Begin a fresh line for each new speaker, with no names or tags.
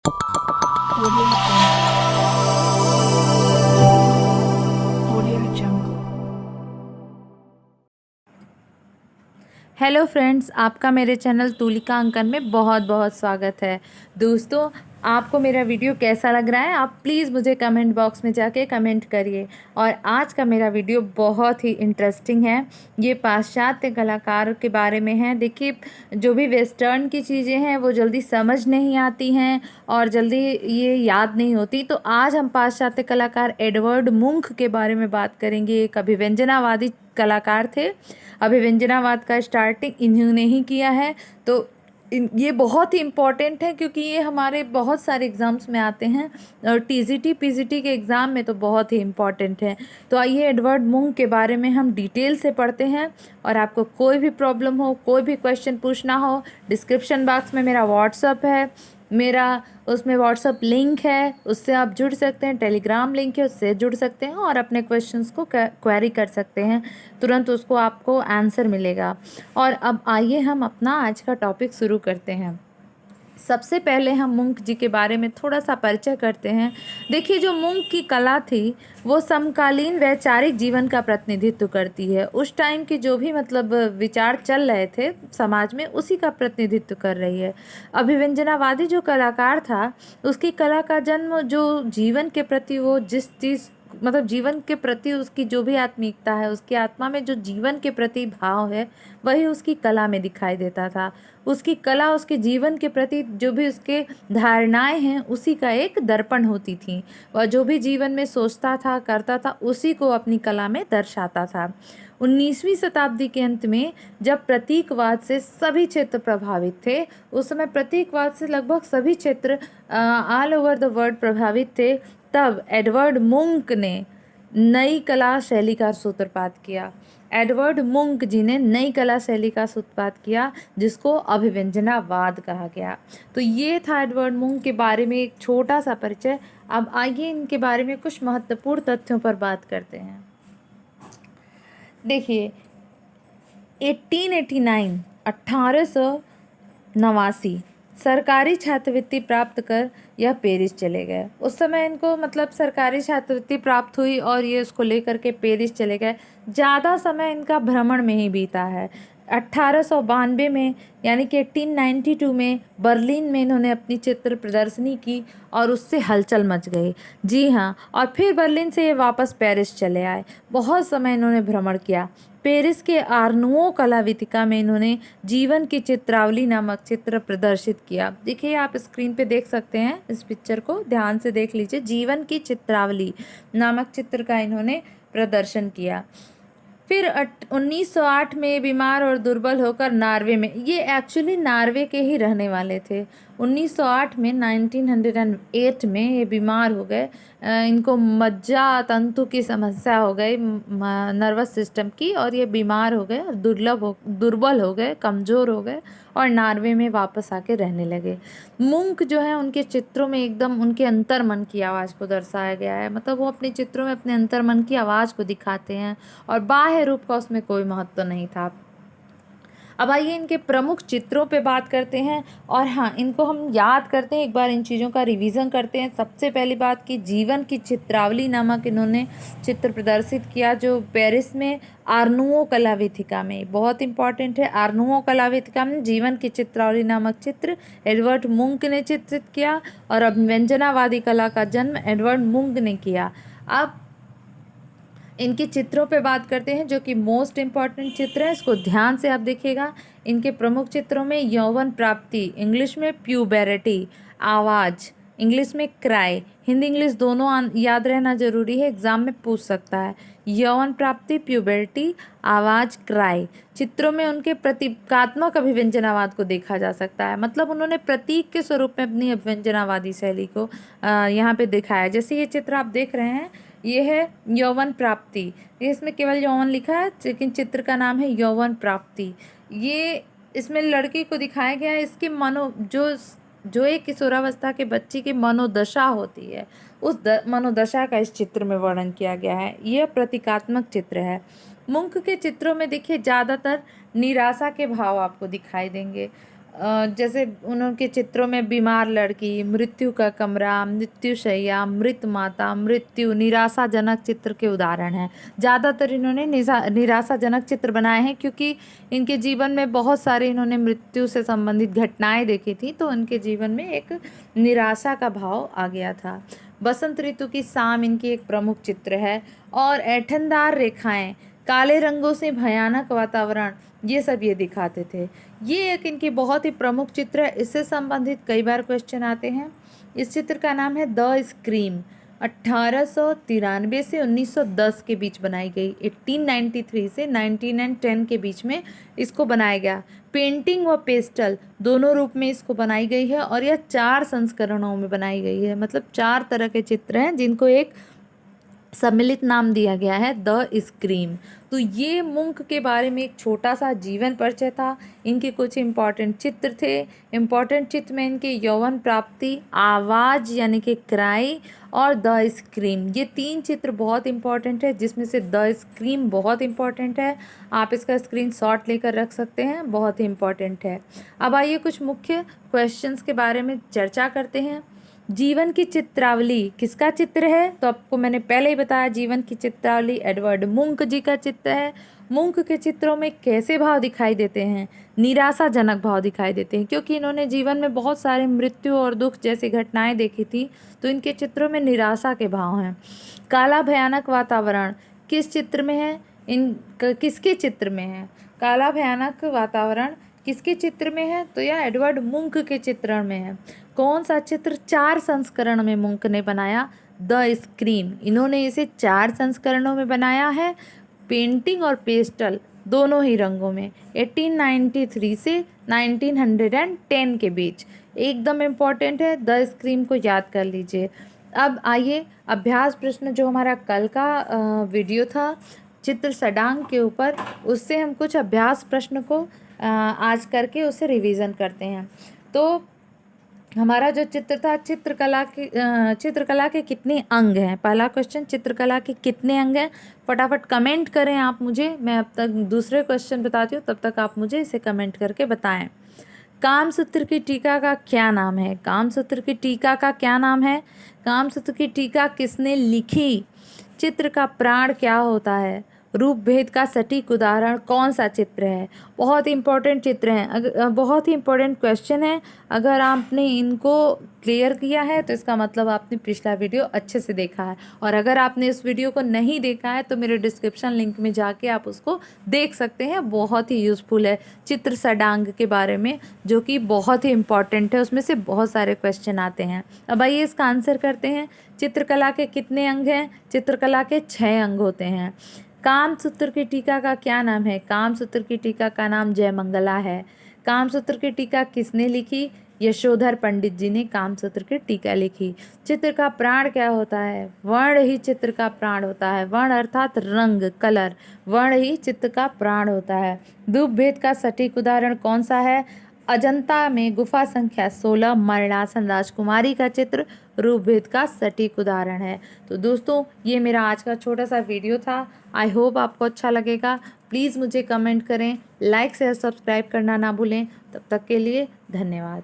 Audio Jungle. Audio Jungle.
Hello friends, आपका मेरे channel Tulika अंकन में बहुत बहुत स्वागत है। दोस्तों, आपको मेरा वीडियो कैसा लग रहा है, आप प्लीज़ मुझे कमेंट बॉक्स में जाके कमेंट करिए। और आज का मेरा वीडियो बहुत ही इंटरेस्टिंग है। ये पाश्चात्य कलाकार के बारे में है। देखिए, जो भी वेस्टर्न की चीज़ें हैं वो जल्दी समझ नहीं आती हैं और जल्दी ये याद नहीं होती। तो आज हम पाश्चात्य कलाकार एडवर्ड मुंक के बारे में बात करेंगे। एक अभिव्यंजनावादी कलाकार थे। अभिव्यंजनावाद का स्टार्टिंग इन्होंने ही किया है। तो ये बहुत ही इम्पॉर्टेंट है क्योंकि ये हमारे बहुत सारे एग्ज़ाम्स में आते हैं और टीजीटी पीजीटी के एग्ज़ाम में तो बहुत ही इम्पॉर्टेंट है। तो आइए एडवर्ड मुंक के बारे में हम डिटेल से पढ़ते हैं। और आपको कोई भी प्रॉब्लम हो, कोई भी क्वेश्चन पूछना हो, डिस्क्रिप्शन बॉक्स में मेरा व्हाट्सअप है, मेरा उसमें व्हाट्सअप लिंक है, उससे आप जुड़ सकते हैं। टेलीग्राम लिंक है, उससे जुड़ सकते हैं और अपने क्वेश्चंस को क्वेरी कर सकते हैं। तुरंत उसको आपको आंसर मिलेगा। और अब आइए हम अपना आज का टॉपिक शुरू करते हैं। सबसे पहले हम मुंक जी के बारे में थोड़ा सा परिचय करते हैं। देखिए, जो मुंक की कला थी वो समकालीन वैचारिक जीवन का प्रतिनिधित्व करती है। उस टाइम के जो भी मतलब विचार चल रहे थे समाज में, उसी का प्रतिनिधित्व कर रही है। अभिव्यंजनावादी जो कलाकार था, उसकी कला का जन्म जो जीवन के प्रति वो जिस चीज़ मतलब जीवन के प्रति उसकी जो भी आत्मिकता है, उसकी आत्मा में जो जीवन के प्रति भाव है, वही उसकी कला में दिखाई देता था। उसकी कला उसके जीवन के प्रति जो भी उसके धारणाएं हैं, उसी का एक दर्पण होती थी। वह जो भी जीवन में सोचता था, करता था, उसी को अपनी कला में दर्शाता था। 19वीं शताब्दी के अंत में जब प्रतीकवाद से सभी क्षेत्र प्रभावित थे, उस समय प्रतीकवाद से लगभग सभी क्षेत्र ऑल ओवर द वर्ल्ड प्रभावित थे, तब एडवर्ड मुंक ने नई कला शैली का सूत्रपात किया। एडवर्ड मुंक जी ने नई कला शैली का सूत्रपात किया, जिसको अभिव्यंजनावाद कहा गया। तो ये था एडवर्ड मुंक के बारे में एक छोटा सा परिचय। अब आइए इनके बारे में कुछ महत्वपूर्ण तथ्यों पर बात करते हैं। देखिए, 1889 1889 सरकारी छात्रवृत्ति प्राप्त कर यह पेरिस चले गए। उस समय इनको मतलब सरकारी छात्रवृत्ति प्राप्त हुई और ये उसको लेकर के पेरिस चले गए। ज़्यादा समय इनका भ्रमण में ही बीता है। 1892 में यानी कि 1892 में बर्लिन में इन्होंने अपनी चित्र प्रदर्शनी की और उससे हलचल मच गई। जी हाँ, और फिर बर्लिन से ये वापस पेरिस चले आए। बहुत समय इन्होंने भ्रमण किया। पेरिस के आर्नुओ कला वीथिका में इन्होंने जीवन की चित्रावली नामक चित्र प्रदर्शित किया। देखिए, आप स्क्रीन पे देख सकते हैं, इस पिक्चर को ध्यान से देख लीजिए। जीवन की चित्रावली नामक चित्र का इन्होंने प्रदर्शन किया। फिर 1908 में बीमार और दुर्बल होकर नार्वे में, ये एक्चुअली नार्वे के ही रहने वाले थे। 1908 में 1908 में ये बीमार हो गए। इनको मज्जा तंतु की समस्या हो गई, नर्वस सिस्टम की, और ये बीमार हो गए और दुर्बल हो गए, कमज़ोर हो गए और नार्वे में वापस आके रहने लगे। मुंक जो है उनके चित्रों में एकदम उनके अंतर्मन की आवाज़ को दर्शाया गया है। मतलब वो अपने चित्रों में अपने अंतर्मन की आवाज़ को दिखाते हैं और बाह्य रूप का उसमें कोई महत्व नहीं था। अब आइए इनके प्रमुख चित्रों पे बात करते हैं। और हाँ, इनको हम याद करते हैं, एक बार इन चीज़ों का रिवीजन करते हैं। सबसे पहली बात कि जीवन की चित्रावली नामक इन्होंने चित्र प्रदर्शित किया, जो पेरिस में आर्नुओ कला वीथिका में, बहुत इंपॉर्टेंट है। आर्नुओ कला वीथिका में जीवन की चित्रावली नामक चित्र एडवर्ड मुंक ने चित्रित किया और अभिव्यंजनावादी कला का जन्म एडवर्ड मुंक ने किया। अब इनके चित्रों पे बात करते हैं, जो कि मोस्ट इम्पॉर्टेंट चित्र है। इसको ध्यान से आप देखिएगा। इनके प्रमुख चित्रों में यौवन प्राप्ति, इंग्लिश में प्यूबेरिटी, आवाज़, इंग्लिश में क्राई, हिंदी इंग्लिश दोनों याद रहना जरूरी है, एग्जाम में पूछ सकता है। यौवन प्राप्ति, प्यूबेरिटी, आवाज़, क्राई। चित्रों में उनके प्रतीकात्मक अभिव्यंजनावाद को देखा जा सकता है। मतलब उन्होंने प्रतीक के स्वरूप में अपनी अभिव्यंजनावादी शैली को यहाँ पे दिखाया। जैसे ये चित्र आप देख रहे हैं, ये है यौवन प्राप्ति। ये इसमें केवल यौवन लिखा है, लेकिन चित्र का नाम है यौवन प्राप्ति। ये इसमें लड़की को दिखाया गया है। इसके जो एक किशोरावस्था के बच्चे की मनोदशा होती है, उस मनोदशा का इस चित्र में वर्णन किया गया है। यह प्रतीकात्मक चित्र है। मुंक के चित्रों में देखिए ज़्यादातर निराशा के भाव आपको दिखाई देंगे। जैसे उनके चित्रों में बीमार लड़की, मृत्यु का कमरा, मृत्युशैया, मृत माता, मृत्यु, निराशाजनक चित्र के उदाहरण हैं। ज़्यादातर इन्होंने निराशाजनक चित्र बनाए हैं क्योंकि इनके जीवन में बहुत सारे इन्होंने मृत्यु से संबंधित घटनाएं देखी थी, तो उनके जीवन में एक निराशा का भाव आ गया था। बसंत ऋतु की शाम इनकी एक प्रमुख चित्र है। और ऐंठनदार रेखाएं, काले रंगों से भयानक वातावरण, ये सब ये दिखाते थे। ये एक इनकी बहुत ही प्रमुख चित्र है। इससे संबंधित कई बार क्वेश्चन आते हैं। इस चित्र का नाम है द स्क्रीम। 1893 से 1910 के बीच बनाई गई। 1893 से 1910 के बीच में इसको बनाया गया। पेंटिंग व पेस्टल दोनों रूप में इसको बनाई गई है और यह 4 संस्करणों में बनाई गई है। मतलब 4 तरह के चित्र हैं जिनको एक सम्मिलित नाम दिया गया है द स्क्रीम। तो ये मुंक के बारे में एक छोटा सा जीवन परिचय था। इनके कुछ इम्पॉर्टेंट चित्र थे। इम्पॉर्टेंट चित्र में इनके यौवन प्राप्ति, आवाज़ यानी कि क्राई और द स्क्रीम, ये 3 चित्र बहुत इम्पॉर्टेंट है, जिसमें से द स्क्रीम बहुत इम्पॉर्टेंट है। आप इसका स्क्रीनशॉट लेकर रख सकते हैं, बहुत ही इम्पॉर्टेंट है। अब आइए कुछ मुख्य क्वेश्चंस के बारे में चर्चा करते हैं। जीवन की चित्रावली किसका चित्र है? तो आपको मैंने पहले ही बताया, जीवन की चित्रावली एडवर्ड मुंक जी का चित्र है। मुंक के चित्रों में कैसे भाव दिखाई देते हैं? निराशाजनक भाव दिखाई देते हैं, क्योंकि इन्होंने जीवन में बहुत सारे मृत्यु और दुख जैसी घटनाएं देखी थी, तो इनके चित्रों में निराशा के भाव हैं। काला भयानक वातावरण किस चित्र में है? किसके चित्र में है? काला भयानक वातावरण किसके चित्र में है? तो यह एडवर्ड मुंक के चित्रण में है। कौन सा चित्र 4 संस्करण में मुंक ने बनाया? The scream. इन्होंने इसे 4 संस्करणों में बनाया है, पेंटिंग और पेस्टल दोनों ही रंगों में। 1893 से 1910 के बीच। एकदम इम्पॉर्टेंट है, द स्क्रीम को याद कर लीजिए। अब आइए अभ्यास प्रश्न, जो हमारा कल का वीडियो था चित्र सडांग के ऊपर, उससे हम कुछ अभ्यास प्रश्न को आज करके उसे रिवीजन करते हैं। तो हमारा जो चित्र था, चित्रकला के कितने अंग हैं? पहला क्वेश्चन, चित्रकला के कितने अंग हैं? फटाफट कमेंट करें आप मुझे। मैं अब तक दूसरे क्वेश्चन बताती हूँ, तब तक आप मुझे इसे कमेंट करके बताएं। कामसूत्र की टीका का क्या नाम है? कामसूत्र की टीका का क्या नाम है? कामसूत्र की टीका किसने लिखी? चित्र का प्राण क्या होता है? रूप भेद का सटीक उदाहरण कौन सा चित्र है? बहुत इंपॉर्टेंट चित्र हैं, बहुत ही इंपॉर्टेंट क्वेश्चन है। अगर आपने इनको क्लियर किया है तो इसका मतलब आपने पिछला वीडियो अच्छे से देखा है, और अगर आपने इस वीडियो को नहीं देखा है तो मेरे डिस्क्रिप्शन लिंक में जाके आप उसको देख सकते हैं। बहुत ही यूज़फुल है चित्र सडांग के बारे में, जो कि बहुत ही इंपॉर्टेंट है। उसमें से बहुत सारे क्वेश्चन आते हैं। अब आइए इसका आंसर करते हैं। चित्रकला के कितने अंग हैं? चित्रकला के 6 अंग होते हैं। कामसूत्र की टीका का क्या नाम है? कामसूत्र की टीका का नाम जयमंगला है। कामसूत्र की टीका किसने लिखी? यशोधर पंडित जी ने कामसूत्र की टीका लिखी। चित्र का प्राण क्या होता है? वर्ण ही चित्र का प्राण होता है। वर्ण अर्थात रंग, कलर। वर्ण ही चित्र का प्राण होता है। रूप भेद का सटीक उदाहरण कौन सा है? अजंता में गुफा संख्या 16 मरणासन राजकुमारी का चित्र रूप भेद का सटीक उदाहरण है। तो दोस्तों, ये मेरा आज का छोटा सा वीडियो था। आई होप आपको अच्छा लगेगा। प्लीज़ मुझे कमेंट करें, लाइक शेयर सब्सक्राइब करना ना भूलें। तब तक के लिए धन्यवाद।